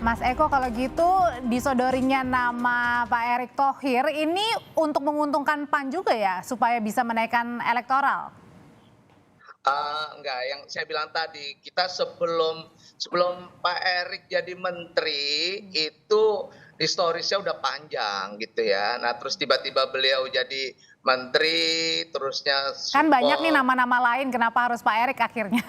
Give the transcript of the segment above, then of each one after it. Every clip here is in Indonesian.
Mas Eko, kalau gitu disodorinya nama Pak Erick Thohir ini untuk menguntungkan PAN juga ya, supaya bisa menaikkan elektoral? Enggak, yang saya bilang tadi, kita sebelum sebelum Pak Erick jadi menteri, itu historisnya udah panjang gitu ya. Nah, terus tiba-tiba beliau jadi menteri, terusnya Kan banyak nih support. nama-nama lain, kenapa harus Pak Erick akhirnya?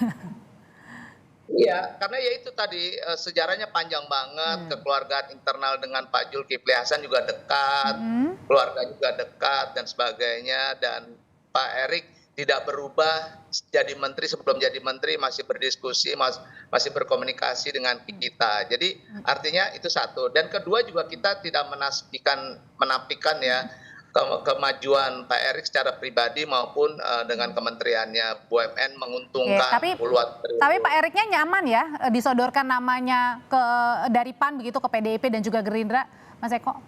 Iya, karena ya itu tadi, sejarahnya panjang banget, Hmm. kekeluargaan internal dengan Pak Zulkifli Hasan juga dekat, Mm-mm. keluarga juga dekat dan sebagainya, dan Pak Erick tidak berubah jadi menteri, sebelum jadi menteri masih berdiskusi, masih berkomunikasi dengan kita. Jadi artinya itu satu, dan kedua juga kita tidak menafikan ya kemajuan Pak Erick secara pribadi maupun dengan kementeriannya. BUMN Oke, menguntungkan puluhan tapi Pak triliun. Eriknya nyaman ya disodorkan namanya dari PAN begitu ke PDIP dan juga Gerindra, Mas Eko?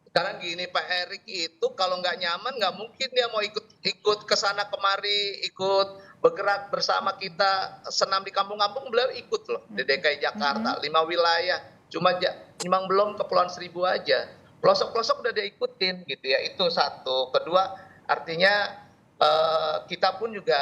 Sekarang gini, Pak Erick itu kalau nggak nyaman nggak mungkin dia mau ikut ke sana kemari, ikut bergerak bersama kita senam di kampung-kampung, beliau ikut loh di DKI Jakarta, 5 wilayah. Cuma belum Kepulauan Seribu aja. Pelosok-pelosok udah dia ikutin gitu ya. Itu satu. Kedua, artinya kita pun juga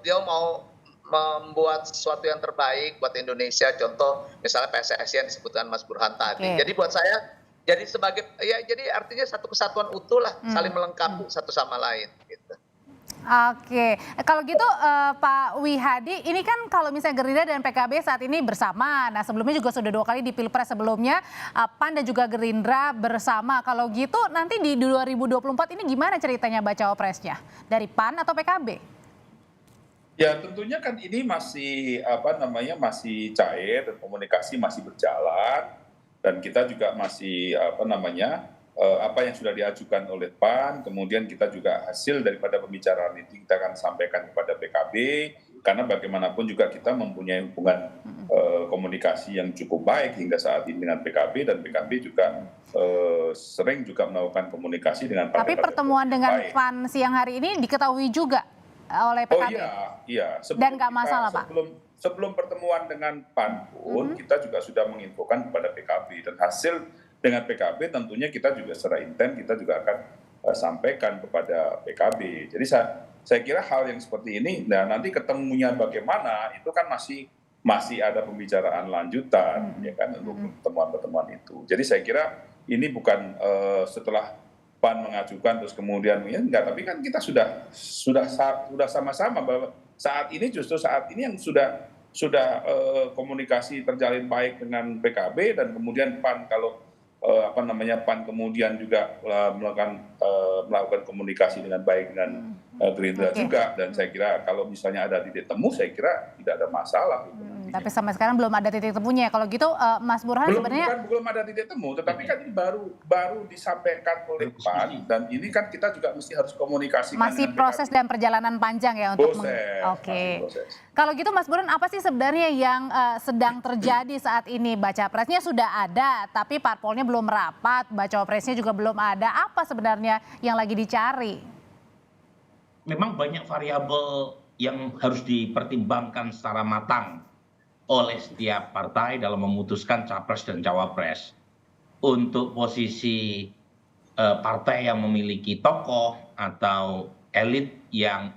dia mau membuat sesuatu yang terbaik buat Indonesia. Contoh misalnya PSSI yang disebutkan Mas Burhan tadi. Oke. Jadi buat saya jadi artinya satu kesatuan utuh lah, saling melengkapi satu sama lain gitu. Oke, kalau gitu Pak Wihadi, ini kan kalau misalnya Gerindra dan PKB saat ini bersama, nah sebelumnya juga sudah 2 kali di Pilpres sebelumnya, PAN dan juga Gerindra bersama. Kalau gitu nanti di 2024 ini gimana ceritanya baca opresnya? Dari PAN atau PKB? Ya tentunya kan ini masih masih cair dan komunikasi masih berjalan, dan kita juga masih apa yang sudah diajukan oleh PAN, kemudian kita juga hasil daripada pembicaraan itu kita akan sampaikan kepada PKB, karena bagaimanapun juga kita mempunyai hubungan komunikasi yang cukup baik hingga saat ini dengan PKB, dan PKB juga sering juga melakukan komunikasi dengan Tapi partai-partai pertemuan politik dengan lain. PAN siang hari ini diketahui juga oleh Oh PKB? iya. Dan nggak masalah, Pak? Sebelum pertemuan dengan PAN pun, kita juga sudah menginfokan kepada PKB, dan hasil dengan PKB tentunya kita juga secara intent kita juga akan sampaikan kepada PKB. Jadi saya kira hal yang seperti ini, nah nanti ketemunya bagaimana itu kan masih ada pembicaraan lanjutan ya kan untuk pertemuan-pertemuan itu. Jadi saya kira ini bukan setelah PAN mengajukan terus kemudian ya enggak, tapi kan kita sudah sama-sama bahwa saat ini yang sudah komunikasi terjalin baik dengan PKB, dan kemudian PAN kalau PAN kemudian juga melakukan komunikasi dengan baik dengan Gerindra juga, dan saya kira kalau misalnya ada titik temu, saya kira tidak ada masalah gitu nantinya. Tapi sampai sekarang belum ada titik temunya. Kalau gitu Mas Burhan sebenarnya Belum ada titik temu, tetapi kan ini baru disampaikan oleh PAN, dan ini kan kita juga mesti harus komunikasikan masih dengan proses PKB. dan perjalanan panjang ya untuk Masih proses. Kalau gitu Mas Burhan, apa sih sebenarnya yang sedang terjadi saat ini? Baca presnya sudah ada, tapi parpolnya belum rapat, baca presnya juga belum ada. Apa sebenarnya yang lagi dicari? Memang banyak variabel yang harus dipertimbangkan secara matang oleh setiap partai dalam memutuskan capres dan cawapres. Untuk posisi partai yang memiliki tokoh atau elit yang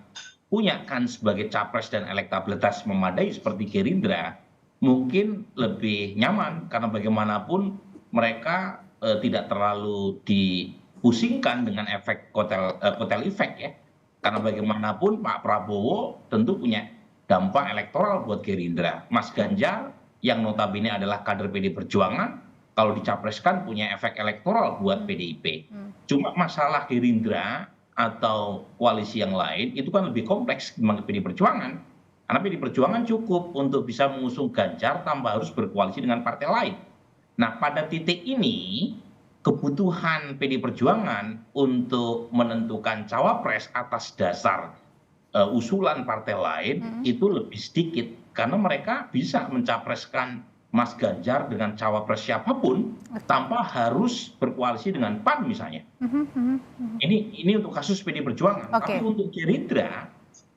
punya kans sebagai capres dan elektabilitas memadai seperti Gerindra, mungkin lebih nyaman karena bagaimanapun mereka tidak terlalu dipusingkan dengan efek kotel efek ya. Karena bagaimanapun Pak Prabowo tentu punya dampak elektoral buat Gerindra. Mas Ganjar yang notabene adalah kader PD Perjuangan, kalau dicapreskan punya efek elektoral buat PDIP. Cuma masalah Gerindra atau koalisi yang lain itu kan lebih kompleks dibanding PD Perjuangan. Karena PD Perjuangan cukup untuk bisa mengusung Ganjar tanpa harus berkoalisi dengan partai lain. Nah pada titik ini kebutuhan PD Perjuangan untuk menentukan cawapres atas dasar usulan partai lain itu lebih sedikit, karena mereka bisa mencapreskan Mas Ganjar dengan cawapres siapapun tanpa harus berkoalisi dengan PAN misalnya. Ini untuk kasus PD Perjuangan. Tapi untuk Gerindra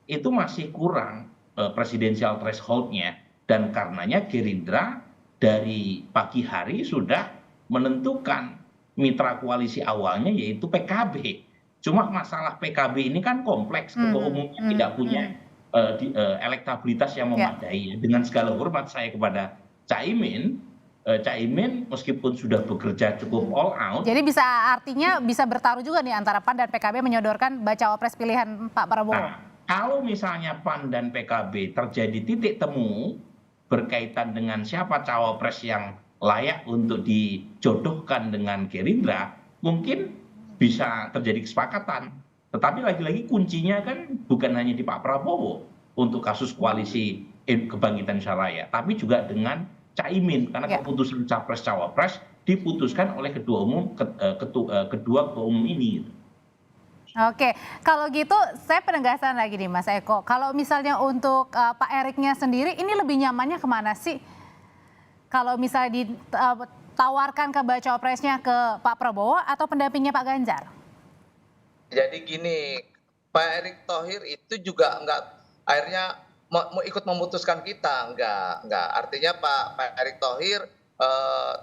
itu masih kurang presidensial threshold-nya Dan karenanya Gerindra dari pagi hari sudah menentukan mitra koalisi awalnya yaitu PKB. Cuma masalah PKB ini kan kompleks, ketua umumnya tidak punya elektabilitas yang memadai. Dengan segala hormat saya kepada Caimin, Caimin meskipun sudah bekerja cukup all out. Jadi artinya bisa bertaruh juga nih antara PAN dan PKB menyodorkan bacawa pres pilihan Pak Prabowo. Nah, kalau misalnya PAN dan PKB terjadi titik temu berkaitan dengan siapa cawapres yang layak untuk dijodohkan dengan Gerindra, mungkin bisa terjadi kesepakatan. Tetapi lagi-lagi kuncinya kan bukan hanya di Pak Prabowo untuk kasus koalisi Kebangkitan Indonesia Raya, tapi juga dengan Caimin, karena keputusan capres cawapres diputuskan oleh kedua ketua umum ini. Oke, kalau gitu saya penegasan lagi nih Mas Eko. Kalau misalnya untuk Pak Eriknya sendiri, ini lebih nyamannya kemana sih? Kalau misalnya ditawarkan ke bacawa presnya ke Pak Prabowo atau pendampingnya Pak Ganjar? Jadi gini, Pak Erick Thohir itu juga akhirnya mau ikut memutuskan kita, enggak. Artinya Pak Erick Thohir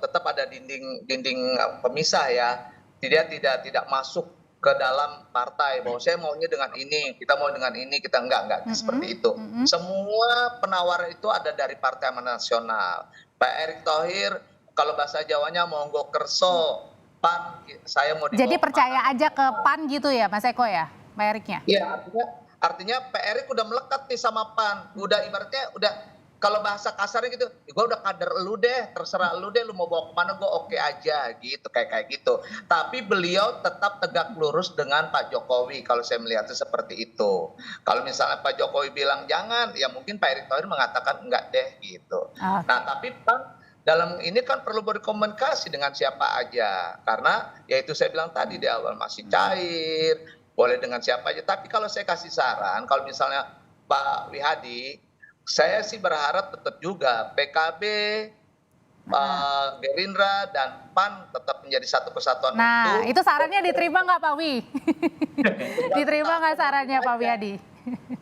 tetap ada dinding pemisah ya. Dia tidak masuk ke dalam partai bahwa saya maunya dengan ini, kita mau dengan ini, kita enggak seperti itu. Semua penawaran itu ada dari Partai Amanat Nasional. Pak Erick Thohir kalau bahasa Jawanya monggo kerso, PAN saya mau dibawa. Jadi percaya aja ke PAN gitu ya Mas Eko ya, Pak Eriknya? Iya, artinya Pak Erick udah melekat nih sama PAN. Udah ibaratnya udah kalau bahasa kasarnya gitu, gue udah kader lu deh, terserah lu deh, lu mau bawa kemana gue oke aja gitu, kayak gitu. Tapi beliau tetap tegak lurus dengan Pak Jokowi kalau saya melihatnya seperti itu. Kalau misalnya Pak Jokowi bilang jangan, ya mungkin Pak Erick Thohir mengatakan enggak deh gitu. Nah tapi PAN dalam ini kan perlu berkomunikasi dengan siapa aja, karena ya itu saya bilang tadi di awal masih cair, boleh dengan siapa aja. Tapi kalau saya kasih saran, kalau misalnya Pak Wihadi, saya sih berharap tetap juga PKB, Gerindra dan PAN tetap menjadi satu kesatuan. Nah, itu sarannya diterima nggak Pak Wi? Diterima nggak sarannya Pak Wihadi?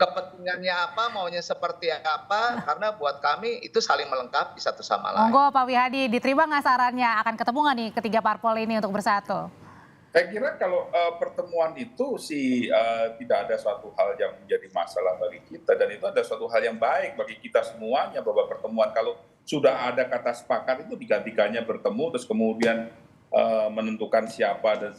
Kepentingannya apa, maunya seperti apa, karena buat kami itu saling melengkapi satu sama lain. Monggo Pak Wihadi, diterima nggak sarannya? Akan ketemu nggak nih ketiga parpol ini untuk bersatu? Saya kira kalau pertemuan itu sih tidak ada suatu hal yang menjadi masalah bagi kita, dan itu ada suatu hal yang baik bagi kita semuanya, bahwa pertemuan kalau sudah ada kata sepakat itu digantikannya bertemu terus kemudian menentukan siapa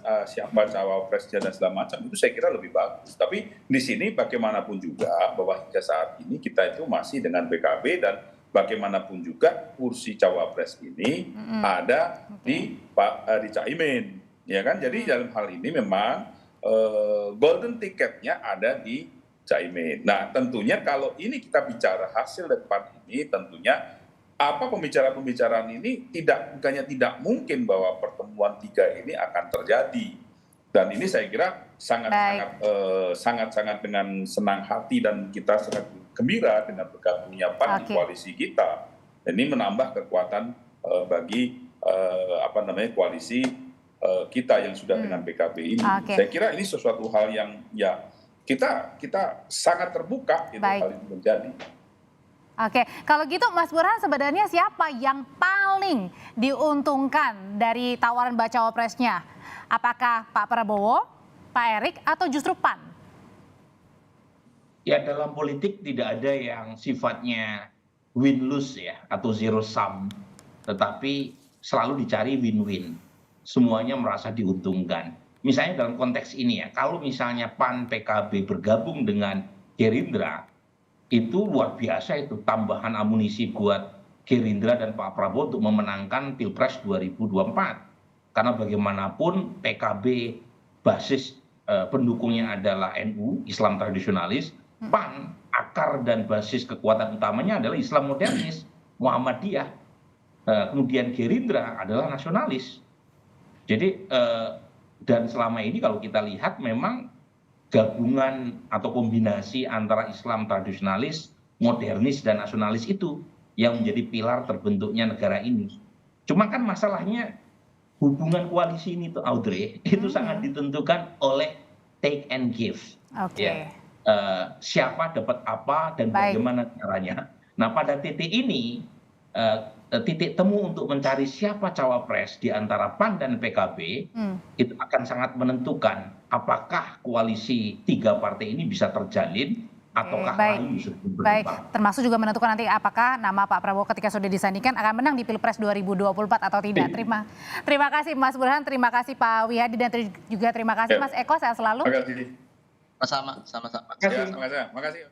cawapresnya dan segala macam, itu saya kira lebih bagus. Tapi di sini bagaimanapun juga bahwa hingga saat ini kita itu masih dengan PKB, dan bagaimanapun juga kursi cawapres ini ada di Caimin. Ya kan, jadi dalam hal ini memang golden ticketnya ada di Caimin. Nah tentunya kalau ini kita bicara hasil depan ini, tentunya pembicaraan ini bukannya tidak mungkin bahwa pertemuan tiga ini akan terjadi. Dan ini saya kira sangat dengan senang hati, dan kita sangat gembira dengan bergabungnya PAN di koalisi kita. Ini menambah kekuatan bagi koalisi kita yang sudah dengan PKB ini. Saya kira ini sesuatu hal yang ya kita sangat terbuka itu hal ini menjadi. Oke, kalau gitu Mas Burhan, sebenarnya siapa yang paling diuntungkan dari tawaran bacawa presnya? Apakah Pak Prabowo, Pak Erik, atau justru PAN? Ya, dalam politik tidak ada yang sifatnya win-lose ya, atau zero sum, tetapi selalu dicari win-win. Semuanya merasa diuntungkan. Misalnya dalam konteks ini ya, kalau misalnya PAN PKB bergabung dengan Gerindra, itu luar biasa, itu tambahan amunisi buat Gerindra dan Pak Prabowo untuk memenangkan Pilpres 2024. Karena bagaimanapun PKB basis pendukungnya adalah NU, Islam tradisionalis, PAN akar dan basis kekuatan utamanya adalah Islam modernis, Muhammadiyah. Kemudian Gerindra adalah nasionalis. Jadi dan selama ini kalau kita lihat memang gabungan atau kombinasi antara Islam tradisionalis, modernis dan nasionalis itu yang menjadi pilar terbentuknya negara ini. Cuma kan masalahnya hubungan koalisi ini tuh Audrey itu sangat ditentukan oleh take and give. Ya, siapa dapat apa dan bagaimana caranya. Nah, pada titik ini titik temu untuk mencari siapa cawapres di antara PAN dan PKB itu akan sangat menentukan apakah koalisi 3 partai ini bisa terjalin ataukah lain bisa baik, berkembang. termasuk juga menentukan nanti apakah nama Pak Prabowo ketika sudah disandingkan akan menang di Pilpres 2024 atau tidak. Terima kasih Mas Burhan, terima kasih Pak Wihadi, dan juga terima kasih Mas Eko, sehat selalu. Terima kasih. Sama-sama. Terima kasih.